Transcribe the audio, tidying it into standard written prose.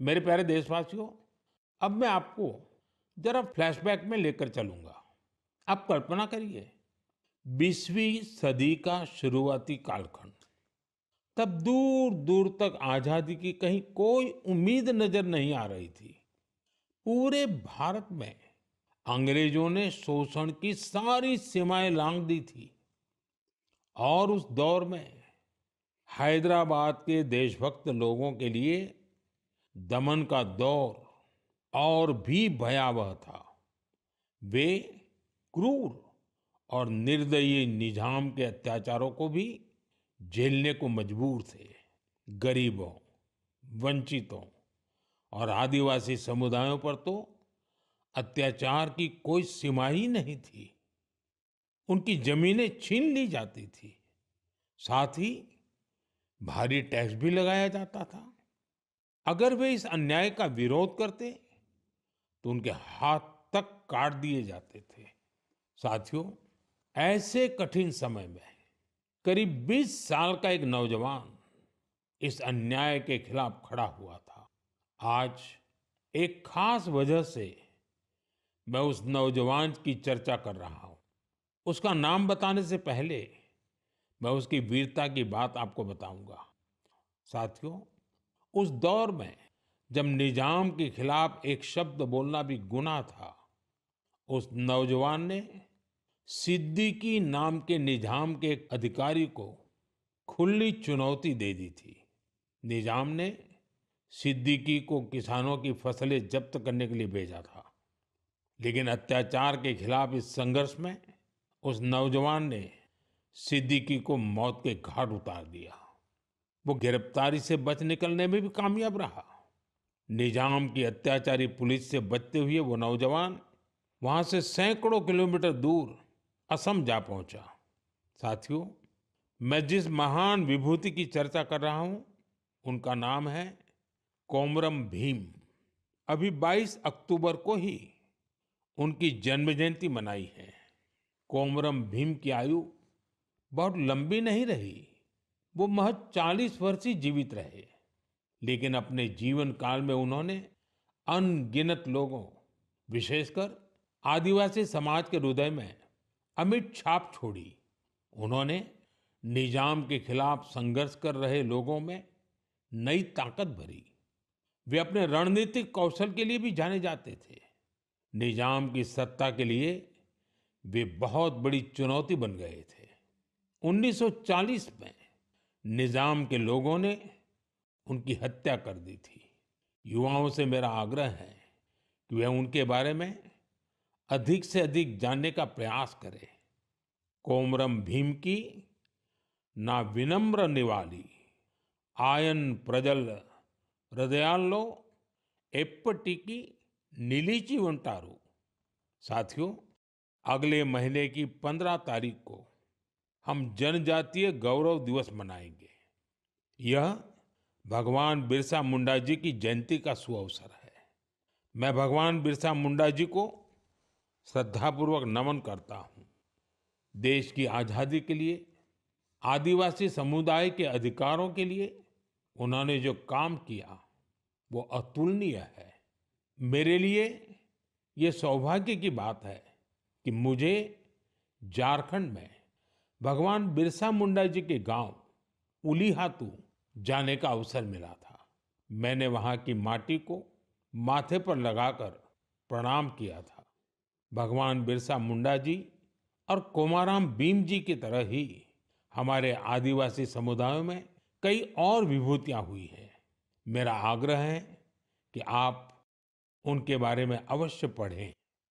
मेरे प्यारे देशवासियों, अब मैं आपको जरा फ्लैशबैक में लेकर चलूंगा। आप कल्पना करिए, 20वीं सदी का शुरुआती कालखंड। तब दूर दूर तक आजादी की कहीं कोई उम्मीद नजर नहीं आ रही थी। पूरे भारत में अंग्रेजों ने शोषण की सारी सीमाएं लांघ दी थी। और उस दौर में हैदराबाद के देशभक्त लोगों के लिए दमन का दौर और भी भयावह था। वे क्रूर और निर्दयी निजाम के अत्याचारों को भी झेलने को मजबूर थे। गरीबों, वंचितों और आदिवासी समुदायों पर तो अत्याचार की कोई सीमा ही नहीं थी। उनकी जमीनें छीन ली जाती थी। साथ ही भारी टैक्स भी लगाया जाता था। अगर वे इस अन्याय का विरोध करते तो उनके हाथ तक काट दिए जाते थे। साथियों, ऐसे कठिन समय में करीब 20 साल का एक नौजवान इस अन्याय के खिलाफ खड़ा हुआ था। आज एक खास वजह से मैं उस नौजवान की चर्चा कर रहा हूं। उसका नाम बताने से पहले मैं उसकी वीरता की बात आपको बताऊंगा। साथियों, उस दौर में जब निजाम के खिलाफ एक शब्द बोलना भी गुनाह था, उस नौजवान ने सिद्दीकी नाम के निजाम के एक अधिकारी को खुली चुनौती दे दी थी। निजाम ने सिद्दीकी को किसानों की फसलें जब्त करने के लिए भेजा था। लेकिन अत्याचार के खिलाफ इस संघर्ष में उस नौजवान ने सिद्दीकी को मौत के घाट उतार दिया। वो गिरफ्तारी से बच निकलने में भी कामयाब रहा। निजाम की अत्याचारी पुलिस से बचते हुए वो नौजवान वहां से सैकड़ों किलोमीटर दूर असम जा पहुंचा। साथियों, मैं जिस महान विभूति की चर्चा कर रहा हूं, उनका नाम है कोमरम भीम। अभी 22 अक्टूबर को ही उनकी जन्म जयंती मनाई है। कोमरम भीम की आयु बहुत लंबी नहीं रही। वो महज 40 वर्ष ही जीवित रहे। लेकिन अपने जीवन काल में उन्होंने अनगिनत लोगों, विशेषकर आदिवासी समाज के हृदय में अमिट छाप छोड़ी। उन्होंने निजाम के खिलाफ संघर्ष कर रहे लोगों में नई ताकत भरी। वे अपने रणनीतिक कौशल के लिए भी जाने जाते थे। निजाम की सत्ता के लिए वे बहुत बड़ी चुनौती बन गए थे। 1940 में निजाम के लोगों ने उनकी हत्या कर दी थी। युवाओं से मेरा आग्रह है कि वे उनके बारे में अधिक से अधिक जानने का प्रयास करें। कोमरम भीम की ना विनम्र निवाली आयन प्रजल हृदयालो एप्पटिकी नीलीची उंटारू। साथियों, अगले महीने की 15 तारीख को हम जनजातीय गौरव दिवस मनाएंगे। यह भगवान बिरसा मुंडा जी की जयंती का सुअवसर है। मैं भगवान बिरसा मुंडा जी को श्रद्धापूर्वक नमन करता हूं। देश की आजादी के लिए, आदिवासी समुदाय के अधिकारों के लिए उन्होंने जो काम किया वो अतुलनीय है। मेरे लिए ये सौभाग्य की बात है कि मुझे झारखंड में भगवान बिरसा मुंडा जी के गांव उलीहातू जाने का अवसर मिला था। मैंने वहां की माटी को माथे पर लगाकर प्रणाम किया था। भगवान बिरसा मुंडा जी और कोमाराम भीम जी की तरह ही हमारे आदिवासी समुदायों में कई और विभूतियां हुई हैं। मेरा आग्रह है कि आप उनके बारे में अवश्य पढ़ें।